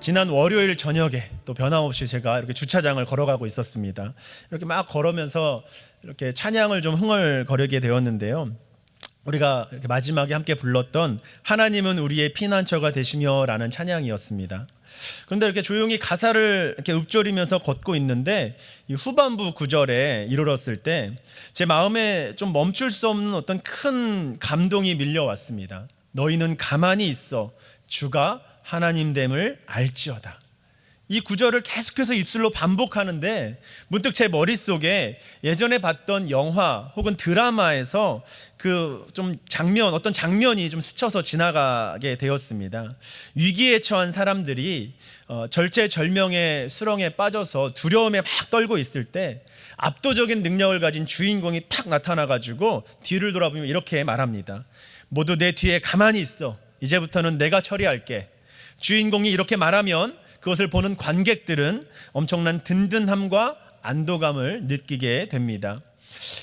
지난 월요일 저녁에 또 변함없이 제가 이렇게 주차장을 걸어가고 있었습니다. 이렇게 막 걸으면서 이렇게 찬양을 좀 흥얼거리게 되었는데요. 우리가 이렇게 마지막에 함께 불렀던 하나님은 우리의 피난처가 되시며 라는 찬양이었습니다. 그런데 이렇게 조용히 가사를 이렇게 읊조리면서 걷고 있는데 이 후반부 구절에 이르렀을 때 제 마음에 좀 멈출 수 없는 어떤 큰 감동이 밀려왔습니다. 너희는 가만히 있어 주가 하나님됨을 알지어다. 이 구절을 계속해서 입술로 반복하는데 문득 제 머릿속에 예전에 봤던 영화 혹은 드라마에서 그 좀 장면, 어떤 장면이 좀 스쳐서 지나가게 되었습니다. 위기에 처한 사람들이 절체절명의 수렁에 빠져서 두려움에 막 떨고 있을 때 압도적인 능력을 가진 주인공이 탁 나타나가지고 뒤를 돌아보면 이렇게 말합니다. 모두 내 뒤에 가만히 있어. 이제부터는 내가 처리할게. 주인공이 이렇게 말하면 그것을 보는 관객들은 엄청난 든든함과 안도감을 느끼게 됩니다.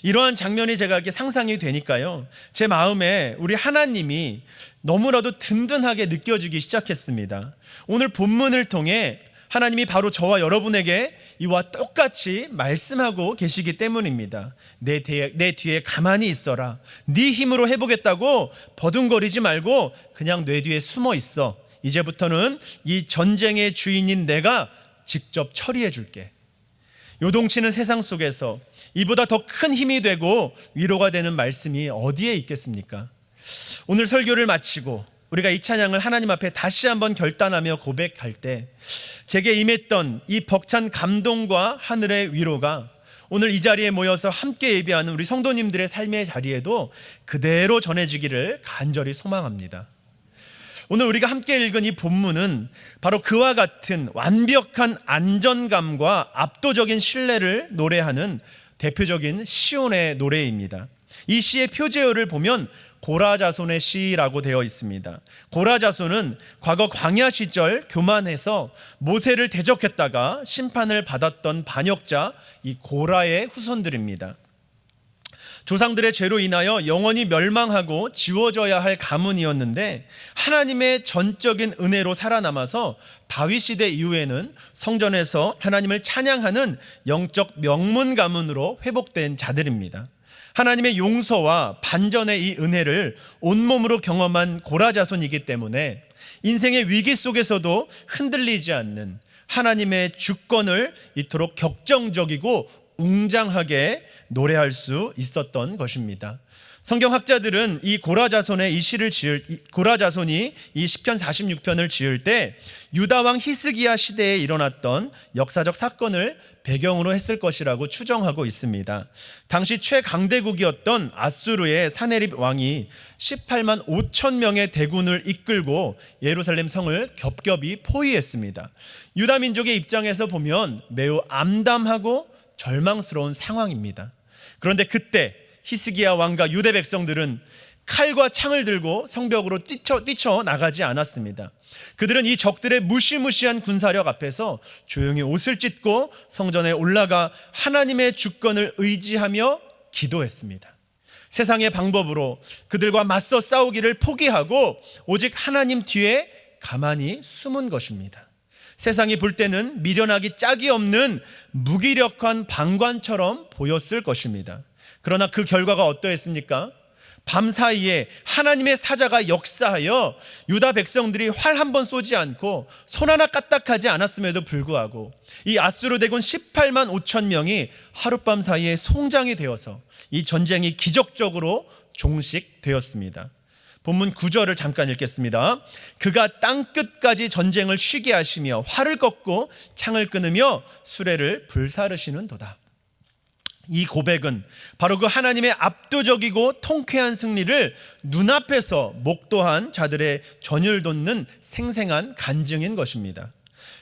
이러한 장면이 제가 이렇게 상상이 되니까요, 제 마음에 우리 하나님이 너무나도 든든하게 느껴지기 시작했습니다. 오늘 본문을 통해 하나님이 바로 저와 여러분에게 이와 똑같이 말씀하고 계시기 때문입니다. 내 뒤에 가만히 있어라. 네 힘으로 해보겠다고 버둥거리지 말고 그냥 내 뒤에 숨어 있어. 이제부터는 이 전쟁의 주인인 내가 직접 처리해 줄게. 요동치는 세상 속에서 이보다 더 큰 힘이 되고 위로가 되는 말씀이 어디에 있겠습니까? 오늘 설교를 마치고 우리가 이 찬양을 하나님 앞에 다시 한번 결단하며 고백할 때 제게 임했던 이 벅찬 감동과 하늘의 위로가 오늘 이 자리에 모여서 함께 예배하는 우리 성도님들의 삶의 자리에도 그대로 전해지기를 간절히 소망합니다. 오늘 우리가 함께 읽은 이 본문은 바로 그와 같은 완벽한 안전감과 압도적인 신뢰를 노래하는 대표적인 시온의 노래입니다. 이 시의 표제어를 보면 고라자손의 시라고 되어 있습니다. 고라자손은 과거 광야 시절 교만해서 모세를 대적했다가 심판을 받았던 반역자 이 고라의 후손들입니다. 조상들의 죄로 인하여 영원히 멸망하고 지워져야 할 가문이었는데 하나님의 전적인 은혜로 살아남아서 다윗 시대 이후에는 성전에서 하나님을 찬양하는 영적 명문 가문으로 회복된 자들입니다. 하나님의 용서와 반전의 이 은혜를 온몸으로 경험한 고라자손이기 때문에 인생의 위기 속에서도 흔들리지 않는 하나님의 주권을 이토록 격정적이고 웅장하게 노래할 수 있었던 것입니다. 성경학자들은 이 고라자손이 이 시편 46편을 지을 때 유다 왕 히스기야 시대에 일어났던 역사적 사건을 배경으로 했을 것이라고 추정하고 있습니다. 당시 최강대국이었던 아수르의 사네립 왕이 18만 5천 명의 대군을 이끌고 예루살렘 성을 겹겹이 포위했습니다. 유다 민족의 입장에서 보면 매우 암담하고 절망스러운 상황입니다. 그런데 그때 히스기야 왕과 유대 백성들은 칼과 창을 들고 성벽으로 뛰쳐 나가지 않았습니다. 그들은 이 적들의 무시무시한 군사력 앞에서 조용히 옷을 찢고 성전에 올라가 하나님의 주권을 의지하며 기도했습니다. 세상의 방법으로 그들과 맞서 싸우기를 포기하고 오직 하나님 뒤에 가만히 숨은 것입니다. 세상이 볼 때는 미련하기 짝이 없는 무기력한 방관처럼 보였을 것입니다. 그러나 그 결과가 어떠했습니까? 밤사이에 하나님의 사자가 역사하여 유다 백성들이 활 한 번 쏘지 않고 손 하나 까딱하지 않았음에도 불구하고 이 아수르 대군 18만 5천 명이 하룻밤 사이에 송장이 되어서 이 전쟁이 기적적으로 종식되었습니다. 본문 9절을 잠깐 읽겠습니다. 그가 땅끝까지 전쟁을 쉬게 하시며 활을 꺾고 창을 끊으며 수레를 불사르시는 도다. 이 고백은 바로 그 하나님의 압도적이고 통쾌한 승리를 눈앞에서 목도한 자들의 전율 돋는 생생한 간증인 것입니다.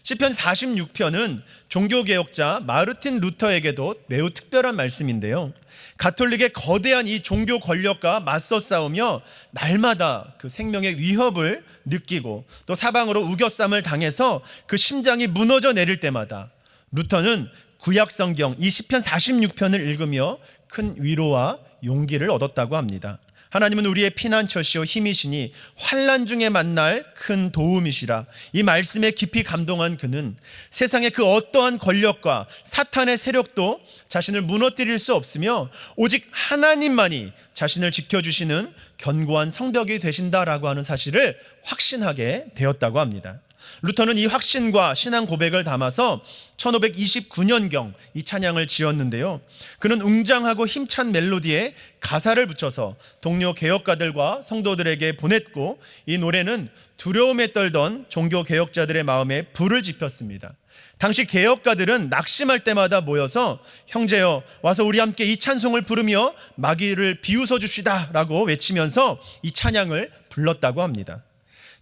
시편 46편은 종교개혁자 마르틴 루터에게도 매우 특별한 말씀인데요, 가톨릭의 거대한 이 종교 권력과 맞서 싸우며 날마다 그 생명의 위협을 느끼고 또 사방으로 우겨쌈을 당해서 그 심장이 무너져 내릴 때마다 루터는 구약성경 이 시편 46편을 읽으며 큰 위로와 용기를 얻었다고 합니다. 하나님은 우리의 피난처시오 힘이시니 환난 중에 만날 큰 도움이시라. 이 말씀에 깊이 감동한 그는 세상의 그 어떠한 권력과 사탄의 세력도 자신을 무너뜨릴 수 없으며 오직 하나님만이 자신을 지켜주시는 견고한 성벽이 되신다라고 하는 사실을 확신하게 되었다고 합니다. 루터는 이 확신과 신앙 고백을 담아서 1529년경 이 찬양을 지었는데요. 그는 웅장하고 힘찬 멜로디에 가사를 붙여서 동료 개혁가들과 성도들에게 보냈고, 이 노래는 두려움에 떨던 종교 개혁자들의 마음에 불을 지폈습니다. 당시 개혁가들은 낙심할 때마다 모여서 형제여 와서 우리 함께 이 찬송을 부르며 마귀를 비웃어 줍시다 라고 외치면서 이 찬양을 불렀다고 합니다.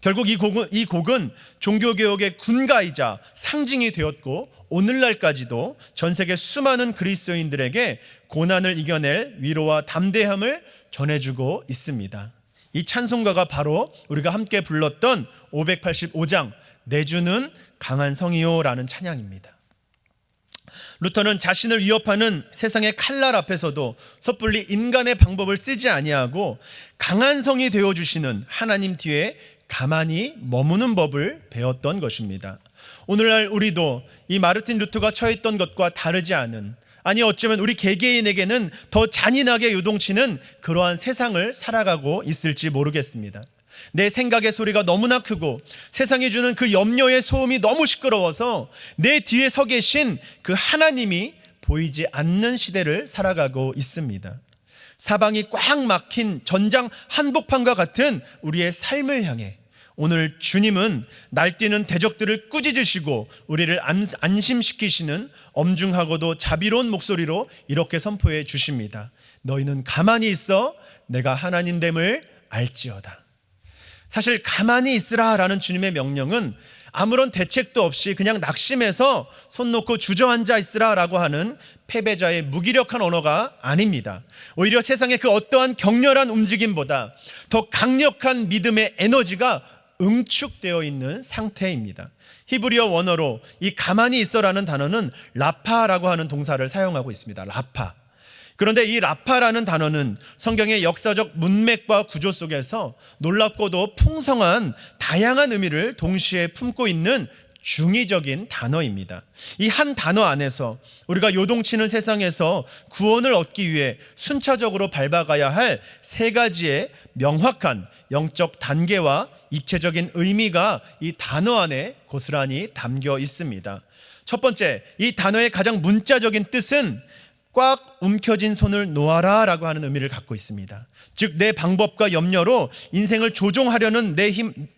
결국 이 곡은 종교개혁의 군가이자 상징이 되었고, 오늘날까지도 전 세계 수많은 그리스도인들에게 고난을 이겨낼 위로와 담대함을 전해주고 있습니다. 이 찬송가가 바로 우리가 함께 불렀던 585장 내주는 강한 성이요라는 찬양입니다. 루터는 자신을 위협하는 세상의 칼날 앞에서도 섣불리 인간의 방법을 쓰지 아니하고 강한 성이 되어주시는 하나님 뒤에 가만히 머무는 법을 배웠던 것입니다. 오늘날 우리도 이 마르틴 루터가 처했던 것과 다르지 않은, 아니 어쩌면 우리 개개인에게는 더 잔인하게 요동치는 그러한 세상을 살아가고 있을지 모르겠습니다. 내 생각의 소리가 너무나 크고 세상이 주는 그 염려의 소음이 너무 시끄러워서 내 뒤에 서 계신 그 하나님이 보이지 않는 시대를 살아가고 있습니다. 사방이 꽉 막힌 전장 한복판과 같은 우리의 삶을 향해 오늘 주님은 날뛰는 대적들을 꾸짖으시고 우리를 안심시키시는 엄중하고도 자비로운 목소리로 이렇게 선포해 주십니다. 너희는 가만히 있어 내가 하나님됨을 알지어다. 사실 가만히 있으라 라는 주님의 명령은 아무런 대책도 없이 그냥 낙심해서 손 놓고 주저앉아 있으라 라고 하는 패배자의 무기력한 언어가 아닙니다. 오히려 세상의 그 어떠한 격렬한 움직임보다 더 강력한 믿음의 에너지가 응축되어 있는 상태입니다. 히브리어 원어로 이 가만히 있어라는 단어는 라파라고 하는 동사를 사용하고 있습니다. 라파. 그런데 이 라파라는 단어는 성경의 역사적 문맥과 구조 속에서 놀랍고도 풍성한 다양한 의미를 동시에 품고 있는 중의적인 단어입니다. 이 한 단어 안에서 우리가 요동치는 세상에서 구원을 얻기 위해 순차적으로 밟아가야 할 세 가지의 명확한 영적 단계와 입체적인 의미가 이 단어 안에 고스란히 담겨 있습니다. 첫 번째, 이 단어의 가장 문자적인 뜻은 꽉 움켜진 손을 놓아라 라고 하는 의미를 갖고 있습니다. 즉 내 방법과 염려로 인생을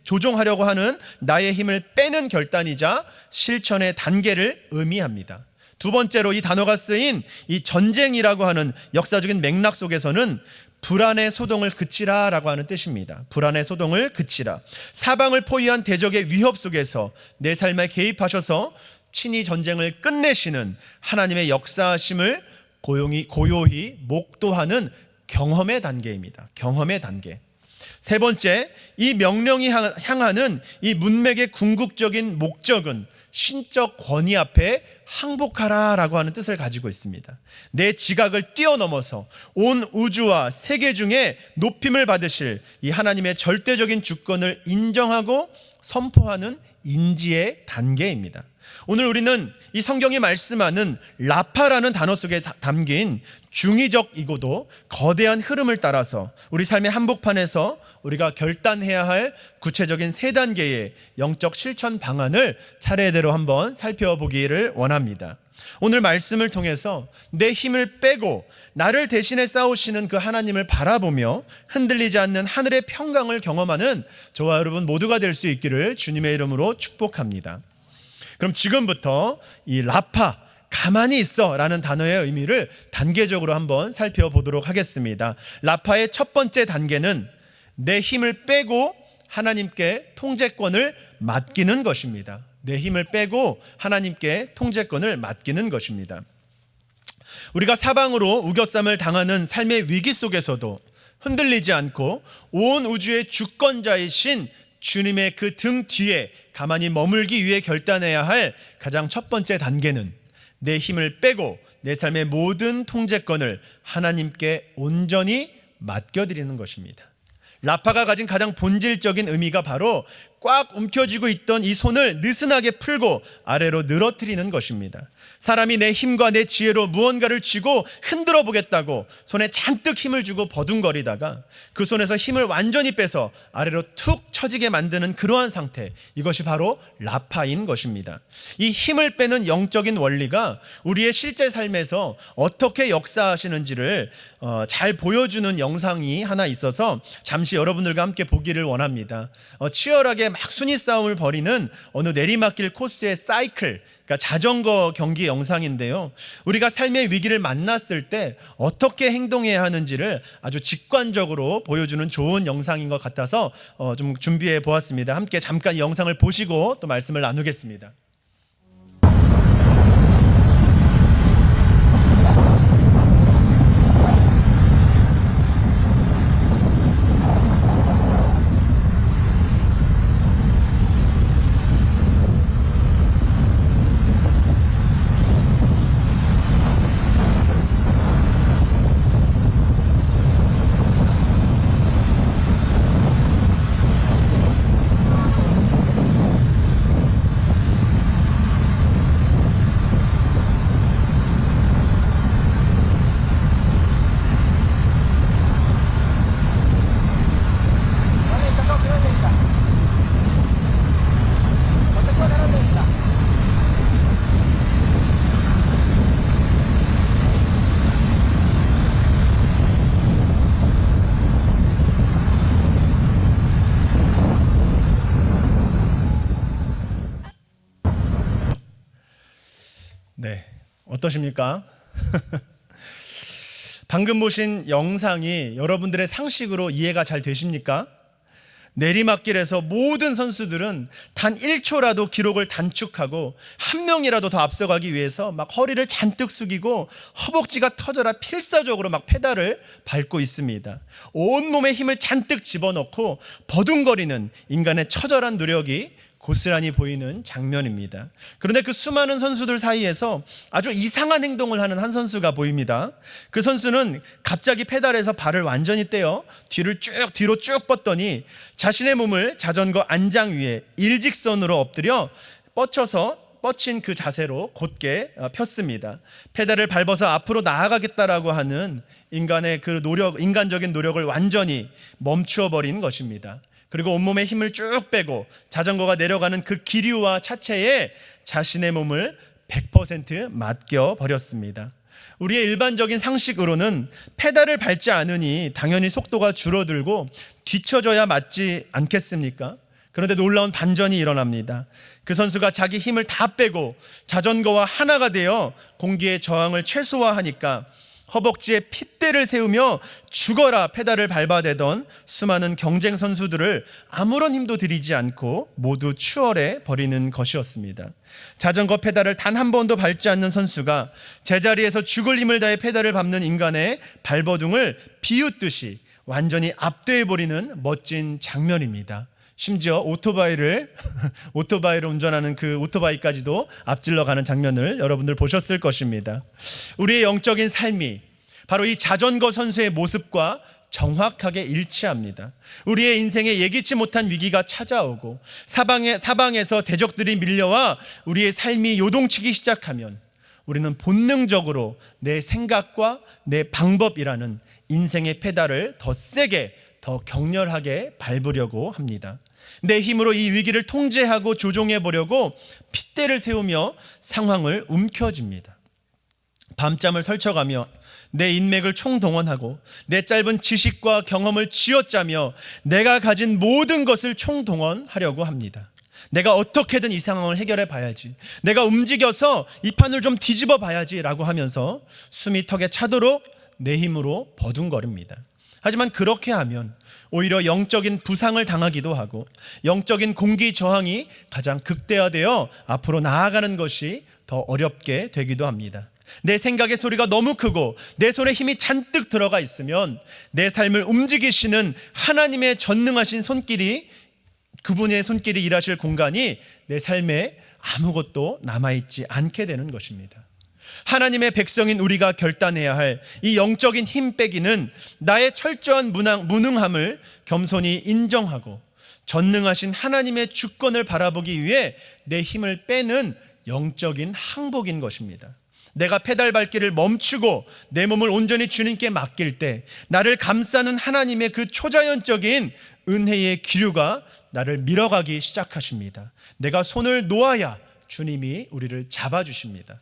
조종하려고 하는 나의 힘을 빼는 결단이자 실천의 단계를 의미합니다. 두 번째로 이 단어가 쓰인 이 전쟁이라고 하는 역사적인 맥락 속에서는 불안의 소동을 그치라 라고 하는 뜻입니다. 불안의 소동을 그치라. 사방을 포위한 대적의 위협 속에서 내 삶에 개입하셔서 친히 전쟁을 끝내시는 하나님의 역사하심을 고요히 목도하는 경험의 단계입니다. 경험의 단계. 세 번째, 이 명령이 향하는 이 문맥의 궁극적인 목적은 신적 권위 앞에 항복하라 라고 하는 뜻을 가지고 있습니다. 내 지각을 뛰어넘어서 온 우주와 세계 중에 높임을 받으실 이 하나님의 절대적인 주권을 인정하고 선포하는 인지의 단계입니다. 오늘 우리는 이 성경이 말씀하는 라파라는 단어 속에 담긴 중의적이고도 거대한 흐름을 따라서 우리 삶의 한복판에서 우리가 결단해야 할 구체적인 세 단계의 영적 실천 방안을 차례대로 한번 살펴보기를 원합니다. 오늘 말씀을 통해서 내 힘을 빼고 나를 대신해 싸우시는 그 하나님을 바라보며 흔들리지 않는 하늘의 평강을 경험하는 저와 여러분 모두가 될 수 있기를 주님의 이름으로 축복합니다. 그럼 지금부터 이 라파, 가만히 있어 라는 단어의 의미를 단계적으로 한번 살펴보도록 하겠습니다. 라파의 첫 번째 단계는 내 힘을 빼고 하나님께 통제권을 맡기는 것입니다. 내 힘을 빼고 하나님께 통제권을 맡기는 것입니다. 우리가 사방으로 우겨쌈을 당하는 삶의 위기 속에서도 흔들리지 않고 온 우주의 주권자이신 주님의 그 등 뒤에 가만히 머물기 위해 결단해야 할 가장 첫 번째 단계는 내 힘을 빼고 내 삶의 모든 통제권을 하나님께 온전히 맡겨드리는 것입니다. 라파가 가진 가장 본질적인 의미가 바로 꽉 움켜쥐고 있던 이 손을 느슨하게 풀고 아래로 늘어뜨리는 것입니다. 사람이 내 힘과 내 지혜로 무언가를 쥐고 흔들어 보겠다고 손에 잔뜩 힘을 주고 버둥거리다가 그 손에서 힘을 완전히 빼서 아래로 툭 처지게 만드는 그러한 상태, 이것이 바로 라파인 것입니다. 이 힘을 빼는 영적인 원리가 우리의 실제 삶에서 어떻게 역사하시는지를 잘 보여주는 영상이 하나 있어서 잠시 여러분들과 함께 보기를 원합니다. 치열하게 막 순위 싸움을 벌이는 어느 내리막길 코스의 사이클, 그러니까 자전거 경기 영상인데요. 우리가 삶의 위기를 만났을 때 어떻게 행동해야 하는지를 아주 직관적으로 보여주는 좋은 영상인 것 같아서 좀 준비해 보았습니다. 함께 잠깐 이 영상을 보시고 또 말씀을 나누겠습니다. 네, 어떠십니까? 방금 보신 영상이 여러분들의 상식으로 이해가 잘 되십니까? 내리막길에서 모든 선수들은 단 1초라도 기록을 단축하고 한 명이라도 더 앞서가기 위해서 막 허리를 잔뜩 숙이고 허벅지가 터져라 필사적으로 막 페달을 밟고 있습니다. 온몸에 힘을 잔뜩 집어넣고 버둥거리는 인간의 처절한 노력이 고스란히 보이는 장면입니다. 그런데 그 수많은 선수들 사이에서 아주 이상한 행동을 하는 한 선수가 보입니다. 그 선수는 갑자기 페달에서 발을 완전히 떼어 뒤로 쭉 뻗더니 자신의 몸을 자전거 안장 위에 일직선으로 엎드려 뻗친 그 자세로 곧게 폈습니다. 페달을 밟아서 앞으로 나아가겠다라고 하는 인간적인 노력을 완전히 멈추어 버린 것입니다. 그리고 온몸에 힘을 쭉 빼고 자전거가 내려가는 그 기류와 차체에 자신의 몸을 100% 맡겨버렸습니다. 우리의 일반적인 상식으로는 페달을 밟지 않으니 당연히 속도가 줄어들고 뒤처져야 맞지 않겠습니까? 그런데 놀라운 반전이 일어납니다. 그 선수가 자기 힘을 다 빼고 자전거와 하나가 되어 공기의 저항을 최소화하니까 허벅지에 핏대를 세우며 죽어라 페달을 밟아대던 수많은 경쟁 선수들을 아무런 힘도 들이지 않고 모두 추월해 버리는 것이었습니다. 자전거 페달을 단 한 번도 밟지 않는 선수가 제자리에서 죽을 힘을 다해 페달을 밟는 인간의 발버둥을 비웃듯이 완전히 압도해 버리는 멋진 장면입니다. 심지어 오토바이를 운전하는 그 오토바이까지도 앞질러 가는 장면을 여러분들 보셨을 것입니다. 우리의 영적인 삶이 바로 이 자전거 선수의 모습과 정확하게 일치합니다. 우리의 인생에 예기치 못한 위기가 찾아오고 사방에서 대적들이 밀려와 우리의 삶이 요동치기 시작하면 우리는 본능적으로 내 생각과 내 방법이라는 인생의 페달을 더 세게, 더 격렬하게 밟으려고 합니다. 내 힘으로 이 위기를 통제하고 조종해 보려고 핏대를 세우며 상황을 움켜쥡니다. 밤잠을 설쳐가며 내 인맥을 총동원하고 내 짧은 지식과 경험을 쥐어짜며 내가 가진 모든 것을 총동원하려고 합니다. 내가 어떻게든 이 상황을 해결해 봐야지, 내가 움직여서 이 판을 좀 뒤집어 봐야지 라고 하면서 숨이 턱에 차도록 내 힘으로 버둥거립니다. 하지만 그렇게 하면 오히려 영적인 부상을 당하기도 하고 영적인 공기 저항이 가장 극대화되어 앞으로 나아가는 것이 더 어렵게 되기도 합니다. 내 생각의 소리가 너무 크고 내 손에 힘이 잔뜩 들어가 있으면 내 삶을 움직이시는 하나님의 전능하신 손길이, 그분의 손길이 일하실 공간이 내 삶에 아무것도 남아있지 않게 되는 것입니다. 하나님의 백성인 우리가 결단해야 할 이 영적인 힘 빼기는 나의 철저한 무능함을 겸손히 인정하고 전능하신 하나님의 주권을 바라보기 위해 내 힘을 빼는 영적인 항복인 것입니다. 내가 페달 밟기를 멈추고 내 몸을 온전히 주님께 맡길 때 나를 감싸는 하나님의 그 초자연적인 은혜의 기류가 나를 밀어가기 시작하십니다. 내가 손을 놓아야 주님이 우리를 잡아주십니다.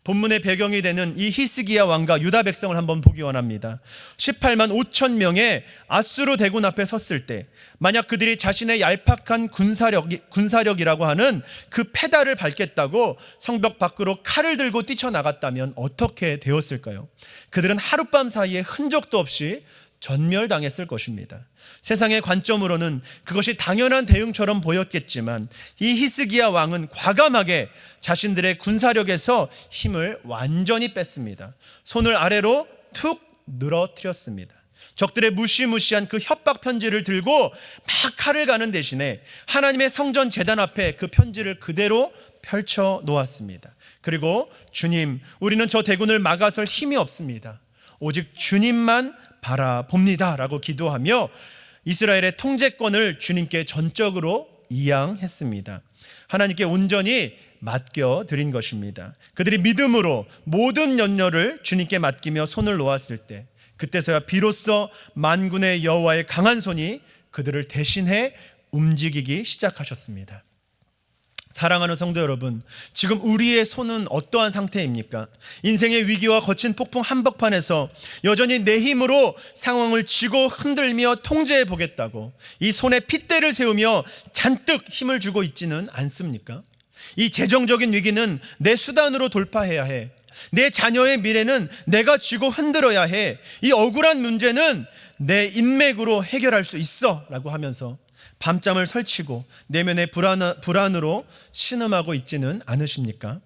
본문의 배경이 되는 이 히스기야 왕과 유다 백성을 한번 보기 원합니다. 18만 5천 명의 아수르 대군 앞에 섰을 때 만약 그들이 자신의 얄팍한 군사력이라고 하는 그 페달을 밟겠다고 성벽 밖으로 칼을 들고 뛰쳐나갔다면 어떻게 되었을까요? 그들은 하룻밤 사이에 흔적도 없이 전멸당했을 것입니다. 세상의 관점으로는 그것이 당연한 대응처럼 보였겠지만 이 히스기야 왕은 과감하게 자신들의 군사력에서 힘을 완전히 뺐습니다. 손을 아래로 툭 늘어뜨렸습니다. 적들의 무시무시한 그 협박 편지를 들고 막 칼을 가는 대신에 하나님의 성전 제단 앞에 그 편지를 그대로 펼쳐 놓았습니다. 그리고 주님, 우리는 저 대군을 막아설 힘이 없습니다. 오직 주님만 바라봅니다 라고 기도하며 이스라엘의 통제권을 주님께 전적으로 이양했습니다. 하나님께 온전히 맡겨드린 것입니다. 그들이 믿음으로 모든 염려를 주님께 맡기며 손을 놓았을 때 그때서야 비로소 만군의 여호와의 강한 손이 그들을 대신해 움직이기 시작하셨습니다. 사랑하는 성도 여러분, 지금 우리의 손은 어떠한 상태입니까? 인생의 위기와 거친 폭풍 한복판에서 여전히 내 힘으로 상황을 쥐고 흔들며 통제해 보겠다고 이 손에 핏대를 세우며 잔뜩 힘을 주고 있지는 않습니까? 이 재정적인 위기는 내 수단으로 돌파해야 해. 내 자녀의 미래는 내가 쥐고 흔들어야 해. 이 억울한 문제는 내 인맥으로 해결할 수 있어 라고 하면서 밤잠을 설치고 내면의 불안으로 신음하고 있지는 않으십니까?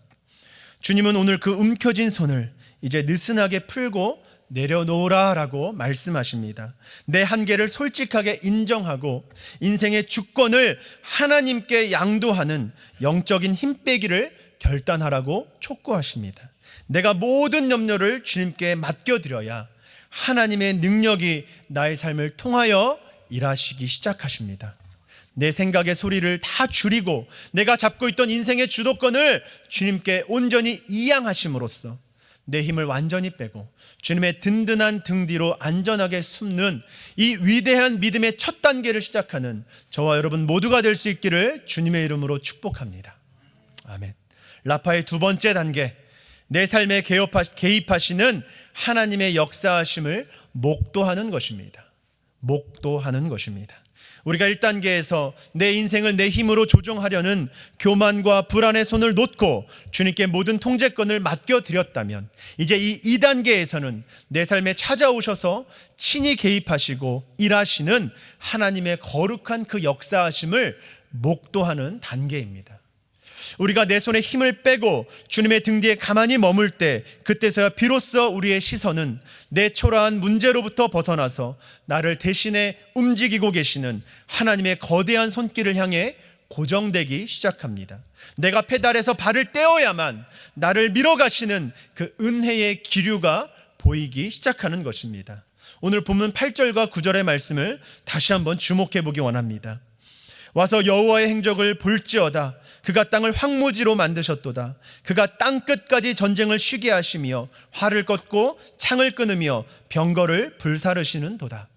주님은 오늘 그 움켜진 손을 이제 느슨하게 풀고 내려놓으라 라고 말씀하십니다. 내 한계를 솔직하게 인정하고 인생의 주권을 하나님께 양도하는 영적인 힘 빼기를 결단하라고 촉구하십니다. 내가 모든 염려를 주님께 맡겨드려야 하나님의 능력이 나의 삶을 통하여 일하시기 시작하십니다. 내 생각의 소리를 다 줄이고 내가 잡고 있던 인생의 주도권을 주님께 온전히 이양하심으로써 내 힘을 완전히 빼고 주님의 든든한 등 뒤로 안전하게 숨는 이 위대한 믿음의 첫 단계를 시작하는 저와 여러분 모두가 될 수 있기를 주님의 이름으로 축복합니다. 아멘. 라파의 두 번째 단계, 내 삶에 개입하시는 하나님의 역사하심을 목도하는 것입니다. 목도하는 것입니다. 우리가 1단계에서 내 인생을 내 힘으로 조종하려는 교만과 불안의 손을 놓고 주님께 모든 통제권을 맡겨드렸다면 이제 이 2단계에서는 내 삶에 찾아오셔서 친히 개입하시고 일하시는 하나님의 거룩한 그 역사하심을 목도하는 단계입니다. 우리가 내 손에 힘을 빼고 주님의 등 뒤에 가만히 머물 때 그때서야 비로소 우리의 시선은 내 초라한 문제로부터 벗어나서 나를 대신해 움직이고 계시는 하나님의 거대한 손길을 향해 고정되기 시작합니다. 내가 페달에서 발을 떼어야만 나를 밀어가시는 그 은혜의 기류가 보이기 시작하는 것입니다. 오늘 본문 8절과 9절의 말씀을 다시 한번 주목해 보기 원합니다. 와서 여호와의 행적을 볼지어다. 그가 땅을 황무지로 만드셨도다. 그가 땅 끝까지 전쟁을 쉬게 하시며 활을 꺾고 창을 끊으며 병거를 불사르시는도다.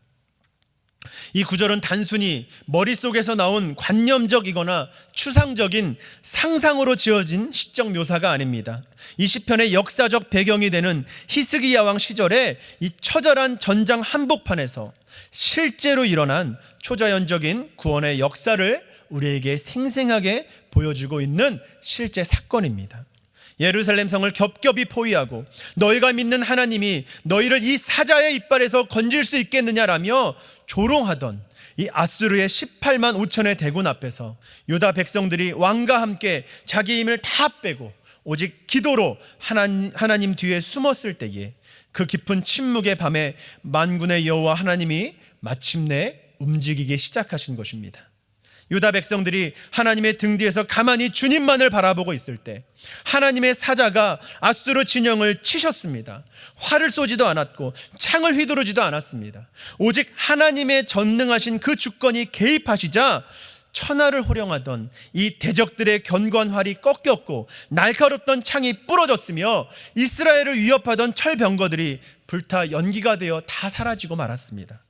이 구절은 단순히 머릿속에서 나온 관념적이거나 추상적인 상상으로 지어진 시적 묘사가 아닙니다. 이 시편의 역사적 배경이 되는 히스기야 왕 시절에 이 처절한 전장 한복판에서 실제로 일어난 초자연적인 구원의 역사를 우리에게 생생하게 보여주고 있는 실제 사건입니다. 예루살렘 성을 겹겹이 포위하고 너희가 믿는 하나님이 너희를 이 사자의 이빨에서 건질 수 있겠느냐라며 조롱하던 이 아수르의 18만 5천의 대군 앞에서 유다 백성들이 왕과 함께 자기 힘을 다 빼고 오직 기도로 하나님 뒤에 숨었을 때에 그 깊은 침묵의 밤에 만군의 여호와 하나님이 마침내 움직이기 시작하신 것입니다. 유다 백성들이 하나님의 등 뒤에서 가만히 주님만을 바라보고 있을 때 하나님의 사자가 아수르 진영을 치셨습니다. 활을 쏘지도 않았고 창을 휘두르지도 않았습니다. 오직 하나님의 전능하신 그 주권이 개입하시자 천하를 호령하던 이 대적들의 견고한 활이 꺾였고 날카롭던 창이 부러졌으며 이스라엘을 위협하던 철병거들이 불타 연기가 되어 다 사라지고 말았습니다.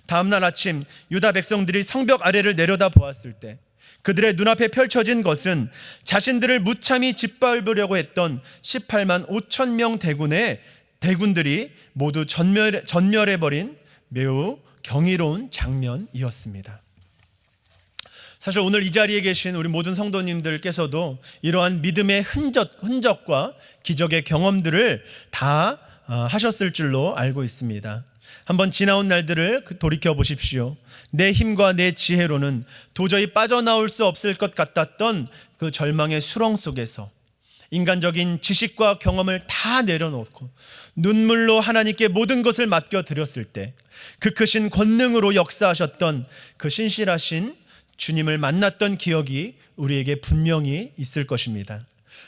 다음날 아침 유다 백성들이 성벽 아래를 내려다 보았을 때 그들의 눈앞에 펼쳐진 것은 자신들을 무참히 짓밟으려고 했던 18만 5천 명 대군들이 모두 전멸해버린 매우 경이로운 장면이었습니다. 사실 오늘 이 자리에 계신 우리 모든 성도님들께서도 이러한 믿음의 흔적과 기적의 경험들을 다 하셨을 줄로 알고 있습니다. 한번 지나온 날들을 돌이켜 보십시오. 내 힘과 내 지혜로는 도저히 빠져나올 수 없을 것 같았던 그 절망의 수렁 속에서 인간적인 지식과 경험을 다 내려놓고 눈물로 하나님께 모든 것을 맡겨드렸을 때 그 크신 권능으로 역사하셨던 그 신실하신 주님을 만났던 기억이 우리에게 분명히 있을 것입니다.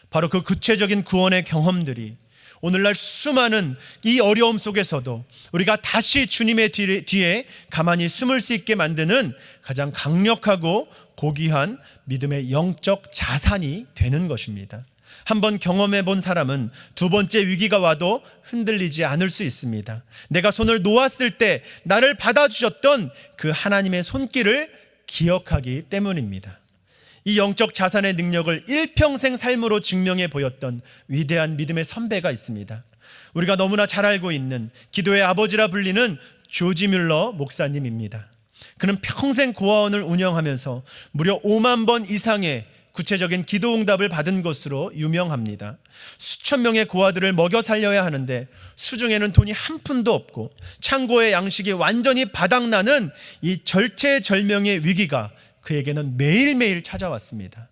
바로 그 구체적인 구원의 경험들이 오늘날 수많은 이 어려움 속에서도 우리가 다시 주님의 뒤에 가만히 숨을 수 있게 만드는 가장 강력하고 고귀한 믿음의 영적 자산이 되는 것입니다. 한번 경험해 본 사람은 두 번째 위기가 와도 흔들리지 않을 수 있습니다. 내가 손을 놓았을 때 나를 받아주셨던 그 하나님의 손길을 기억하기 때문입니다. 이 영적 자산의 능력을 일평생 삶으로 증명해 보였던 위대한 믿음의 선배가 있습니다. 우리가 너무나 잘 알고 있는 기도의 아버지라 불리는 조지 뮬러 목사님입니다. 그는 평생 고아원을 운영하면서 무려 5만 번 이상의 구체적인 기도 응답을 받은 것으로 유명합니다. 수천 명의 고아들을 먹여 살려야 하는데 수중에는 돈이 한 푼도 없고 창고의 양식이 완전히 바닥나는 이 절체절명의 위기가 그에게는 매일매일 찾아왔습니다.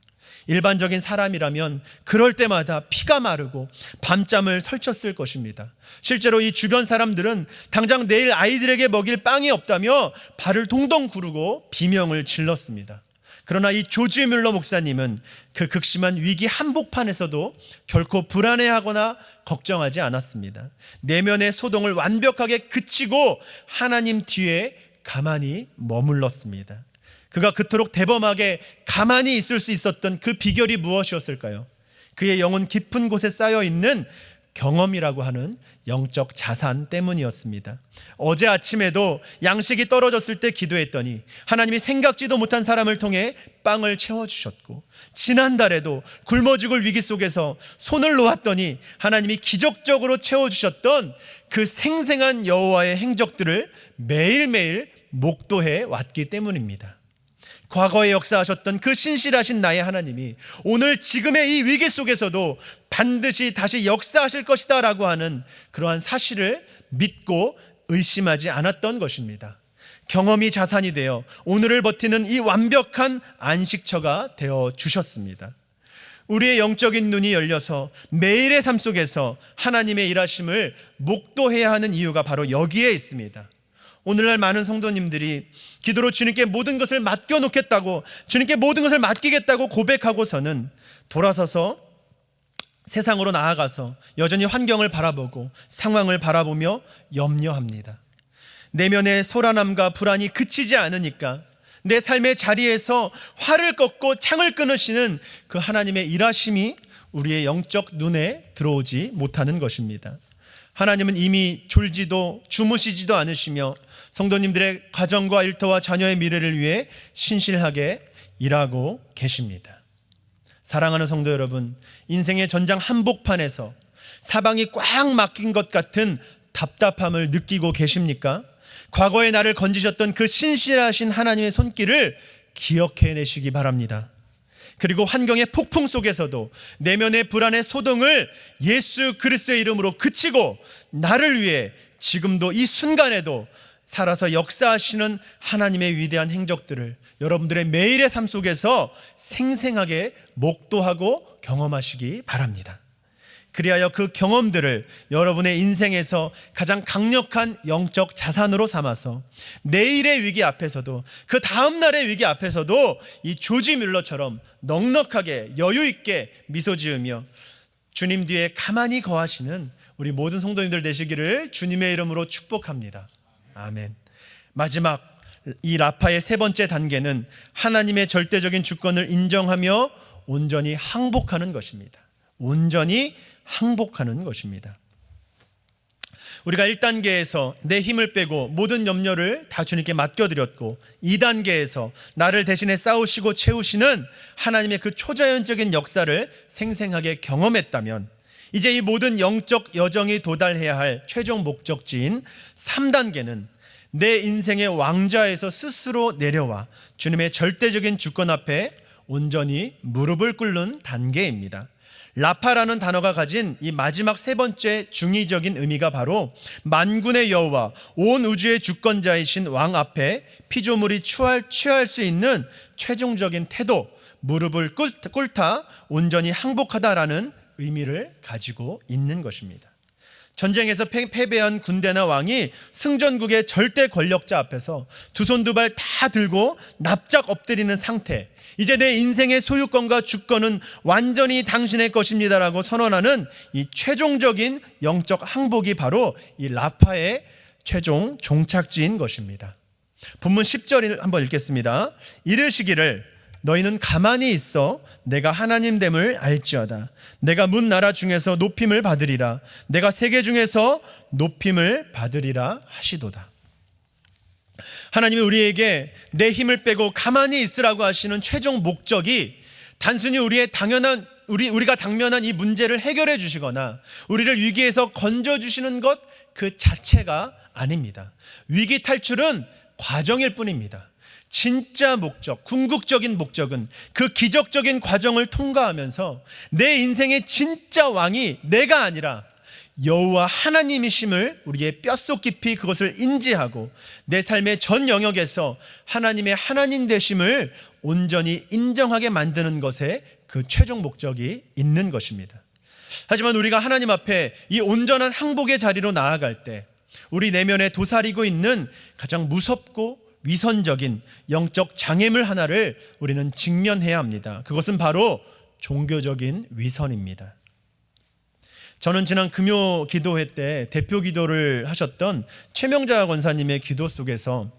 일반적인 사람이라면 그럴 때마다 피가 마르고 밤잠을 설쳤을 것입니다. 실제로 이 주변 사람들은 당장 내일 아이들에게 먹일 빵이 없다며 발을 동동 구르고 비명을 질렀습니다. 그러나 이 조지 뮬러 목사님은 그 극심한 위기 한복판에서도 결코 불안해하거나 걱정하지 않았습니다. 내면의 소동을 완벽하게 그치고 하나님 뒤에 가만히 머물렀습니다. 그가 그토록 대범하게 가만히 있을 수 있었던 그 비결이 무엇이었을까요? 그의 영혼 깊은 곳에 쌓여있는 경험이라고 하는 영적 자산 때문이었습니다. 어제 아침에도 양식이 떨어졌을 때 기도했더니 하나님이 생각지도 못한 사람을 통해 빵을 채워주셨고, 지난달에도 굶어 죽을 위기 속에서 손을 놓았더니 하나님이 기적적으로 채워주셨던 그 생생한 여호와의 행적들을 매일매일 목도해 왔기 때문입니다. 과거에 역사하셨던 그 신실하신 나의 하나님이 오늘 지금의 이 위기 속에서도 반드시 다시 역사하실 것이다 라고 하는 그러한 사실을 믿고 의심하지 않았던 것입니다. 경험이 자산이 되어 오늘을 버티는 이 완벽한 안식처가 되어 주셨습니다. 우리의 영적인 눈이 열려서 매일의 삶 속에서 하나님의 일하심을 목도해야 하는 이유가 바로 여기에 있습니다. 오늘날 많은 성도님들이 기도로 주님께 모든 것을 맡겨놓겠다고, 주님께 모든 것을 맡기겠다고 고백하고서는 돌아서서 세상으로 나아가서 여전히 환경을 바라보고 상황을 바라보며 염려합니다. 내면의 소란함과 불안이 그치지 않으니까 내 삶의 자리에서 활을 꺾고 창을 끊으시는 그 하나님의 일하심이 우리의 영적 눈에 들어오지 못하는 것입니다. 하나님은 이미 졸지도 주무시지도 않으시며 성도님들의 가정과 일터와 자녀의 미래를 위해 신실하게 일하고 계십니다. 사랑하는 성도 여러분, 인생의 전장 한복판에서 사방이 꽉 막힌 것 같은 답답함을 느끼고 계십니까? 과거의 나를 건지셨던 그 신실하신 하나님의 손길을 기억해내시기 바랍니다. 그리고 환경의 폭풍 속에서도 내면의 불안의 소동을 예수 그리스도의 이름으로 그치고 나를 위해 지금도 이 순간에도 살아서 역사하시는 하나님의 위대한 행적들을 여러분들의 매일의 삶 속에서 생생하게 목도하고 경험하시기 바랍니다. 그리하여 그 경험들을 여러분의 인생에서 가장 강력한 영적 자산으로 삼아서 내일의 위기 앞에서도, 그 다음날의 위기 앞에서도 이 조지 뮬러처럼 넉넉하게 여유 있게 미소 지으며 주님 뒤에 가만히 거하시는 우리 모든 성도님들 되시기를 주님의 이름으로 축복합니다. 아멘. 마지막 이 라파의 세 번째 단계는 하나님의 절대적인 주권을 인정하며 온전히 항복하는 것입니다. 온전히 항복하는 것입니다. 우리가 1단계에서 내 힘을 빼고 모든 염려를 다 주님께 맡겨드렸고, 2단계에서 나를 대신에 싸우시고 채우시는 하나님의 그 초자연적인 역사를 생생하게 경험했다면, 이제 이 모든 영적 여정이 도달해야 할 최종 목적지인 3단계는 내 인생의 왕좌에서 스스로 내려와 주님의 절대적인 주권 앞에 온전히 무릎을 꿇는 단계입니다. 라파라는 단어가 가진 이 마지막 세 번째 중의적인 의미가 바로 만군의 여호와 온 우주의 주권자이신 왕 앞에 피조물이 취할 수 있는 최종적인 태도, 무릎을 꿇다 온전히 항복하다라는 의미를 가지고 있는 것입니다. 전쟁에서 패배한 군대나 왕이 승전국의 절대 권력자 앞에서 두 손 두 발 다 들고 납작 엎드리는 상태, 이제 내 인생의 소유권과 주권은 완전히 당신의 것입니다라고 선언하는 이 최종적인 영적 항복이 바로 이 라파의 최종 종착지인 것입니다. 본문 10절을 한번 읽겠습니다. 이르시기를 너희는 가만히 있어 내가 하나님됨을 알지어다. 내가 문 나라 중에서 높임을 받으리라. 내가 세계 중에서 높임을 받으리라 하시도다. 하나님이 우리에게 내 힘을 빼고 가만히 있으라고 하시는 최종 목적이 단순히 우리가 당면한 이 문제를 해결해 주시거나 우리를 위기에서 건져 주시는 것 그 자체가 아닙니다. 위기 탈출은 과정일 뿐입니다. 진짜 목적, 궁극적인 목적은 그 기적적인 과정을 통과하면서 내 인생의 진짜 왕이 내가 아니라 여호와 하나님이심을 우리의 뼛속 깊이 그것을 인지하고 내 삶의 전 영역에서 하나님의 하나님 되심을 온전히 인정하게 만드는 것에 그 최종 목적이 있는 것입니다. 하지만 우리가 하나님 앞에 이 온전한 항복의 자리로 나아갈 때 우리 내면에 도사리고 있는 가장 무섭고 위선적인 영적 장애물 하나를 우리는 직면해야 합니다. 그것은 바로 종교적인 위선입니다. 저는 지난 금요 기도회 때 대표 기도를 하셨던 최명자 권사님의 기도 속에서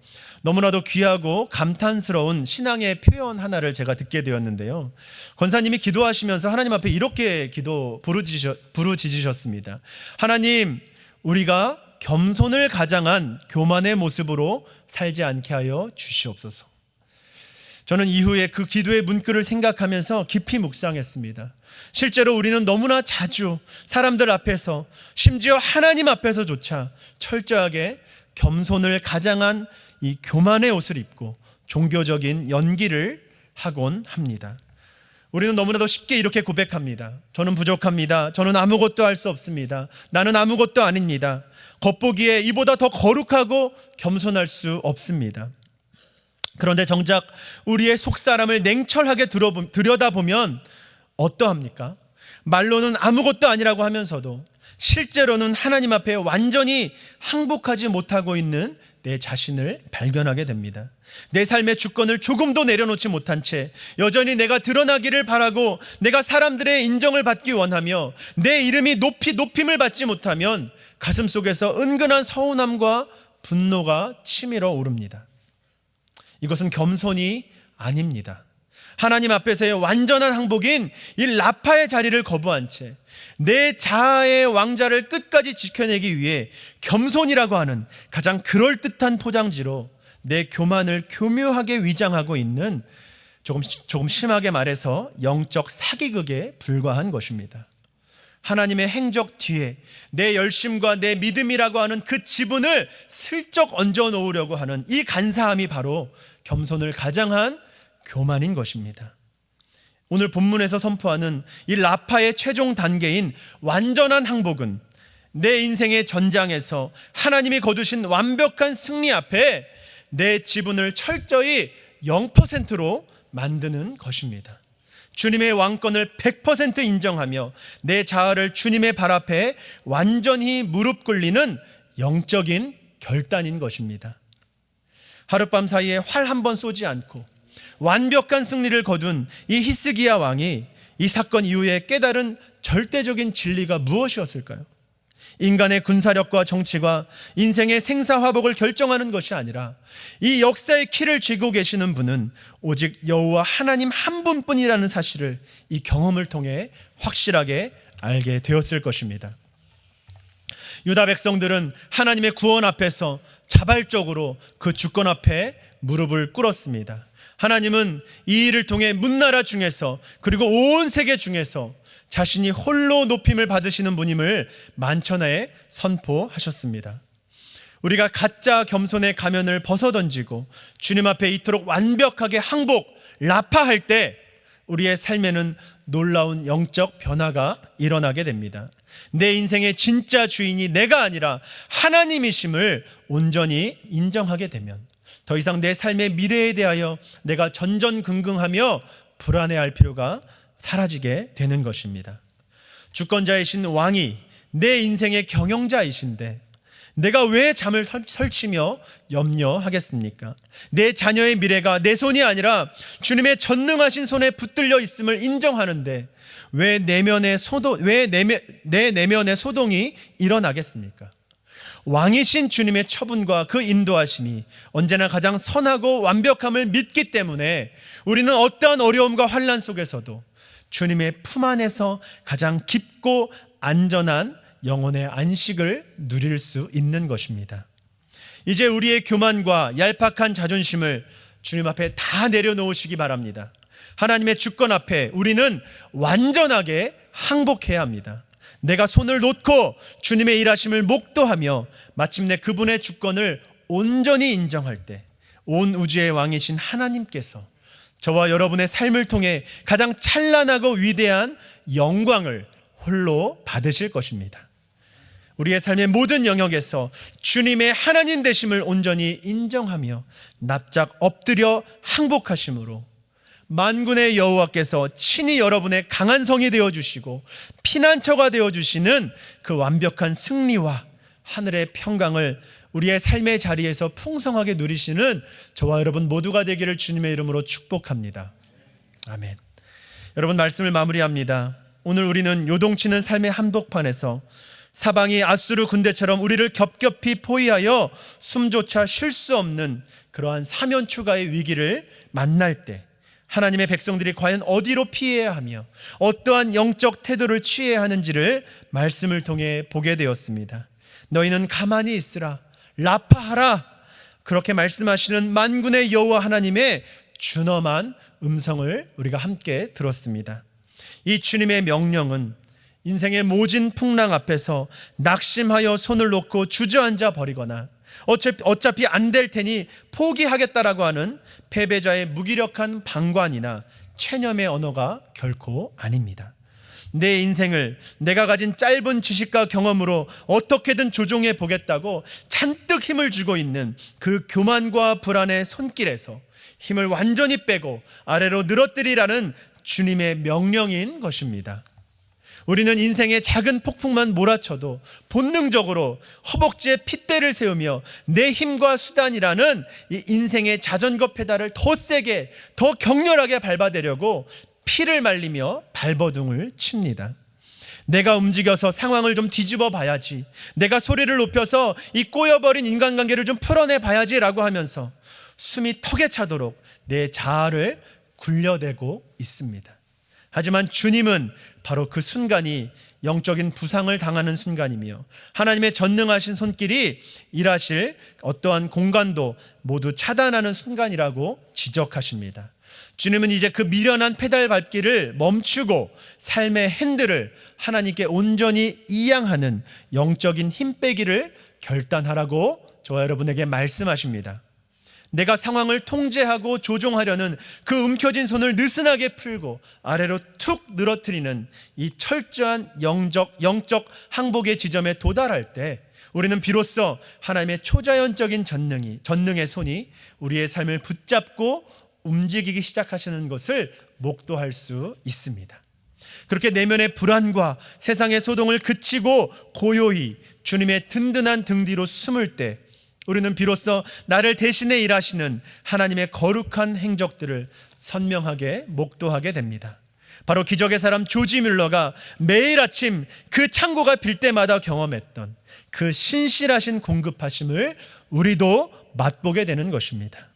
너무나도 귀하고 감탄스러운 신앙의 표현 하나를 제가 듣게 되었는데요. 권사님이 기도하시면서 하나님 앞에 이렇게 부르짖으셨습니다. 하나님, 우리가 겸손을 가장한 교만의 모습으로 살지 않게 하여 주시옵소서. 저는 이후에 그 기도의 문구를 생각하면서 깊이 묵상했습니다. 실제로 우리는 너무나 자주 사람들 앞에서, 심지어 하나님 앞에서조차 철저하게 겸손을 가장한 이 교만의 옷을 입고 종교적인 연기를 하곤 합니다. 우리는 너무나도 쉽게 이렇게 고백합니다. 저는 부족합니다. 저는 아무것도 할 수 없습니다. 나는 아무것도 아닙니다. 겉보기에 이보다 더 거룩하고 겸손할 수 없습니다. 그런데 정작 우리의 속사람을 냉철하게 들여다보면 어떠합니까? 말로는 아무것도 아니라고 하면서도 실제로는 하나님 앞에 완전히 항복하지 못하고 있는 내 자신을 발견하게 됩니다. 내 삶의 주권을 조금도 내려놓지 못한 채 여전히 내가 드러나기를 바라고 내가 사람들의 인정을 받기 원하며 내 이름이 높임을 받지 못하면 가슴 속에서 은근한 서운함과 분노가 치밀어 오릅니다. 이것은 겸손이 아닙니다. 하나님 앞에서의 완전한 항복인 이 라파의 자리를 거부한 채 내 자아의 왕좌를 끝까지 지켜내기 위해 겸손이라고 하는 가장 그럴듯한 포장지로 내 교만을 교묘하게 위장하고 있는 조금 심하게 말해서 영적 사기극에 불과한 것입니다. 하나님의 행적 뒤에 내 열심과 내 믿음이라고 하는 그 지분을 슬쩍 얹어 놓으려고 하는 이 간사함이 바로 겸손을 가장한 교만인 것입니다. 오늘 본문에서 선포하는 이 라파의 최종 단계인 완전한 항복은 내 인생의 전장에서 하나님이 거두신 완벽한 승리 앞에 내 지분을 철저히 0%로 만드는 것입니다. 주님의 왕권을 100% 인정하며 내 자아를 주님의 발 앞에 완전히 무릎 꿇리는 영적인 결단인 것입니다. 하룻밤 사이에 활 한 번 쏘지 않고 완벽한 승리를 거둔 이 히스기야 왕이 이 사건 이후에 깨달은 절대적인 진리가 무엇이었을까요? 인간의 군사력과 정치가 인생의 생사화복을 결정하는 것이 아니라 이 역사의 키를 쥐고 계시는 분은 오직 여호와 하나님 한 분뿐이라는 사실을 이 경험을 통해 확실하게 알게 되었을 것입니다. 유다 백성들은 하나님의 구원 앞에서 자발적으로 그 주권 앞에 무릎을 꿇었습니다. 하나님은 이 일을 통해 문나라 중에서 그리고 온 세계 중에서 자신이 홀로 높임을 받으시는 분임을 만천하에 선포하셨습니다. 우리가 가짜 겸손의 가면을 벗어던지고 주님 앞에 이토록 완벽하게 항복, 라파할 때 우리의 삶에는 놀라운 영적 변화가 일어나게 됩니다. 내 인생의 진짜 주인이 내가 아니라 하나님이심을 온전히 인정하게 되면 더 이상 내 삶의 미래에 대하여 내가 전전긍긍하며 불안해할 필요가 사라지게 되는 것입니다. 주권자이신 왕이 내 인생의 경영자이신데 내가 왜 잠을 설치며 염려하겠습니까? 내 자녀의 미래가 내 손이 아니라 주님의 전능하신 손에 붙들려 있음을 인정하는데 왜 내 내면의 소동이 일어나겠습니까? 왕이신 주님의 처분과 그 인도하심이 언제나 가장 선하고 완벽함을 믿기 때문에 우리는 어떠한 어려움과 환난 속에서도 주님의 품 안에서 가장 깊고 안전한 영혼의 안식을 누릴 수 있는 것입니다. 이제 우리의 교만과 얄팍한 자존심을 주님 앞에 다 내려놓으시기 바랍니다. 하나님의 주권 앞에 우리는 완전하게 항복해야 합니다. 내가 손을 놓고 주님의 일하심을 목도하며 마침내 그분의 주권을 온전히 인정할 때 온 우주의 왕이신 하나님께서 저와 여러분의 삶을 통해 가장 찬란하고 위대한 영광을 홀로 받으실 것입니다. 우리의 삶의 모든 영역에서 주님의 하나님 되심을 온전히 인정하며 납작 엎드려 항복하심으로 만군의 여호와께서 친히 여러분의 강한 성이 되어주시고 피난처가 되어주시는 그 완벽한 승리와 하늘의 평강을 우리의 삶의 자리에서 풍성하게 누리시는 저와 여러분 모두가 되기를 주님의 이름으로 축복합니다. 아멘. 여러분, 말씀을 마무리합니다. 오늘 우리는 요동치는 삶의 한복판에서 사방이 아수르 군대처럼 우리를 겹겹이 포위하여 숨조차 쉴 수 없는 그러한 사면초가의 위기를 만날 때 하나님의 백성들이 과연 어디로 피해야 하며 어떠한 영적 태도를 취해야 하는지를 말씀을 통해 보게 되었습니다. 너희는 가만히 있으라, 라파하라, 그렇게 말씀하시는 만군의 여호와 하나님의 준엄한 음성을 우리가 함께 들었습니다. 이 주님의 명령은 인생의 모진 풍랑 앞에서 낙심하여 손을 놓고 주저앉아 버리거나 어차피 안 될 테니 포기하겠다라고 하는 패배자의 무기력한 방관이나 체념의 언어가 결코 아닙니다. 내 인생을 내가 가진 짧은 지식과 경험으로 어떻게든 조종해 보겠다고 잔뜩 힘을 주고 있는 그 교만과 불안의 손길에서 힘을 완전히 빼고 아래로 늘어뜨리라는 주님의 명령인 것입니다. 우리는 인생의 작은 폭풍만 몰아쳐도 본능적으로 허벅지에 핏대를 세우며 내 힘과 수단이라는 이 인생의 자전거 페달을 더 세게, 더 격렬하게 밟아대려고 피를 말리며 발버둥을 칩니다. 내가 움직여서 상황을 좀 뒤집어 봐야지, 내가 소리를 높여서 이 꼬여버린 인간관계를 좀 풀어내 봐야지라고 하면서 숨이 턱에 차도록 내 자아를 굴려대고 있습니다. 하지만 주님은 바로 그 순간이 영적인 부상을 당하는 순간이며 하나님의 전능하신 손길이 일하실 어떠한 공간도 모두 차단하는 순간이라고 지적하십니다. 주님은 이제 그 미련한 페달 밟기를 멈추고 삶의 핸들을 하나님께 온전히 이양하는 영적인 힘 빼기를 결단하라고 저와 여러분에게 말씀하십니다. 내가 상황을 통제하고 조종하려는 그 움켜진 손을 느슨하게 풀고 아래로 툭 늘어뜨리는 이 철저한 영적 항복의 지점에 도달할 때 우리는 비로소 하나님의 초자연적인 전능의 손이 우리의 삶을 붙잡고 움직이기 시작하시는 것을 목도할 수 있습니다. 그렇게 내면의 불안과 세상의 소동을 그치고 고요히 주님의 든든한 등 뒤로 숨을 때 우리는 비로소 나를 대신해 일하시는 하나님의 거룩한 행적들을 선명하게 목도하게 됩니다. 바로 기적의 사람 조지 뮬러가 매일 아침 그 창고가 빌 때마다 경험했던 그 신실하신 공급하심을 우리도 맛보게 되는 것입니다.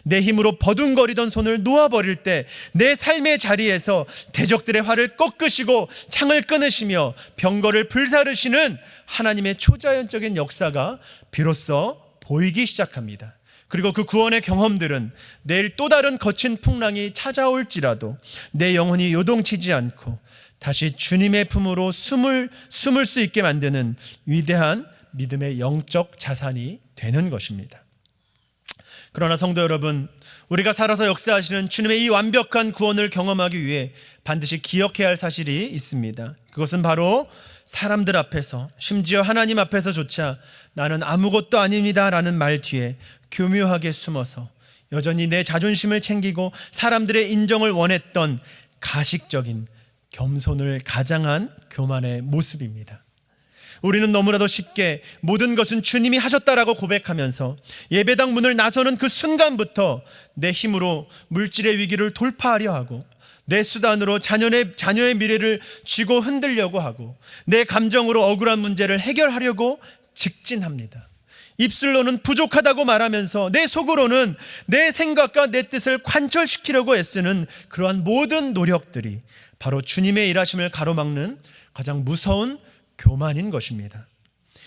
내 힘으로 버둥거리던 손을 놓아버릴 때 내 삶의 자리에서 대적들의 활을 꺾으시고 창을 끊으시며 병거를 불사르시는 하나님의 초자연적인 역사가 비로소 보이기 시작합니다. 그리고 그 구원의 경험들은 내일 또 다른 거친 풍랑이 찾아올지라도 내 영혼이 요동치지 않고 다시 주님의 품으로 숨을 수 있게 만드는 위대한 믿음의 영적 자산이 되는 것입니다. 그러나 성도 여러분, 우리가 살아서 역사하시는 주님의 이 완벽한 구원을 경험하기 위해 반드시 기억해야 할 사실이 있습니다. 그것은 바로 사람들 앞에서, 심지어 하나님 앞에서조차 나는 아무것도 아닙니다 라는 말 뒤에 교묘하게 숨어서 여전히 내 자존심을 챙기고 사람들의 인정을 원했던 가식적인 겸손을 가장한 교만의 모습입니다. 우리는 너무나도 쉽게 모든 것은 주님이 하셨다라고 고백하면서 예배당 문을 나서는 그 순간부터 내 힘으로 물질의 위기를 돌파하려 하고 내 수단으로 자녀의 미래를 쥐고 흔들려고 하고 내 감정으로 억울한 문제를 해결하려고 직진합니다. 입술로는 부족하다고 말하면서 내 속으로는 내 생각과 내 뜻을 관철시키려고 애쓰는 그러한 모든 노력들이 바로 주님의 일하심을 가로막는 가장 무서운 교만인 것입니다.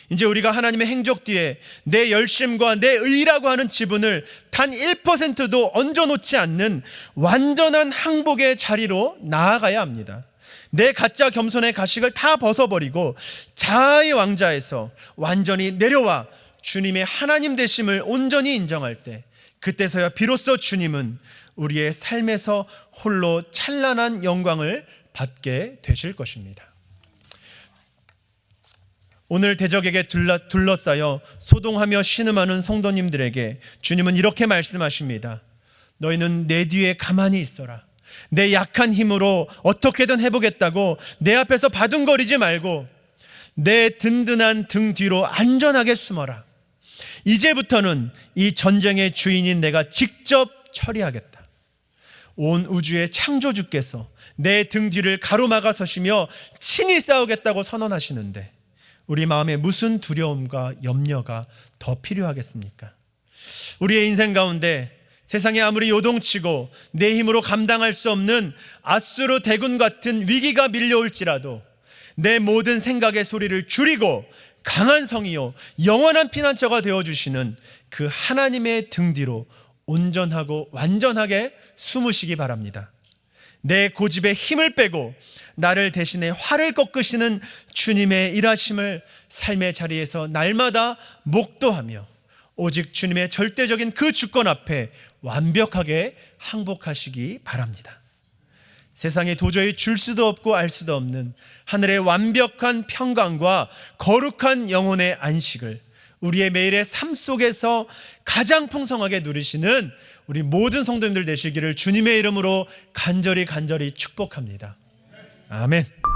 이제 우리가 하나님의 행적 뒤에 내 열심과 내 의라고 하는 지분을 단 1%도 얹어놓지 않는 완전한 항복의 자리로 나아가야 합니다. 내 가짜 겸손의 가식을 다 벗어버리고 자아의 왕자에서 완전히 내려와 주님의 하나님 되심을 온전히 인정할 때 그때서야 비로소 주님은 우리의 삶에서 홀로 찬란한 영광을 받게 되실 것입니다. 오늘 대적에게 둘러싸여 소동하며 신음하는 성도님들에게 주님은 이렇게 말씀하십니다. 너희는 내 뒤에 가만히 있어라. 내 약한 힘으로 어떻게든 해보겠다고 내 앞에서 바둥거리지 말고 내 든든한 등 뒤로 안전하게 숨어라. 이제부터는 이 전쟁의 주인인 내가 직접 처리하겠다. 온 우주의 창조주께서 내 등 뒤를 가로막아 서시며 친히 싸우겠다고 선언하시는데 우리 마음에 무슨 두려움과 염려가 더 필요하겠습니까? 우리의 인생 가운데 세상에 아무리 요동치고 내 힘으로 감당할 수 없는 아수르 대군 같은 위기가 밀려올지라도 내 모든 생각의 소리를 줄이고 강한 성이요 영원한 피난처가 되어주시는 그 하나님의 등 뒤로 온전하고 완전하게 숨으시기 바랍니다. 내 고집에 힘을 빼고 나를 대신해 화를 꺾으시는 주님의 일하심을 삶의 자리에서 날마다 목도하며 오직 주님의 절대적인 그 주권 앞에 완벽하게 항복하시기 바랍니다. 세상에 도저히 줄 수도 없고 알 수도 없는 하늘의 완벽한 평강과 거룩한 영혼의 안식을 우리의 매일의 삶 속에서 가장 풍성하게 누리시는 우리 모든 성도님들 되시기를 주님의 이름으로 간절히 축복합니다. 아멘.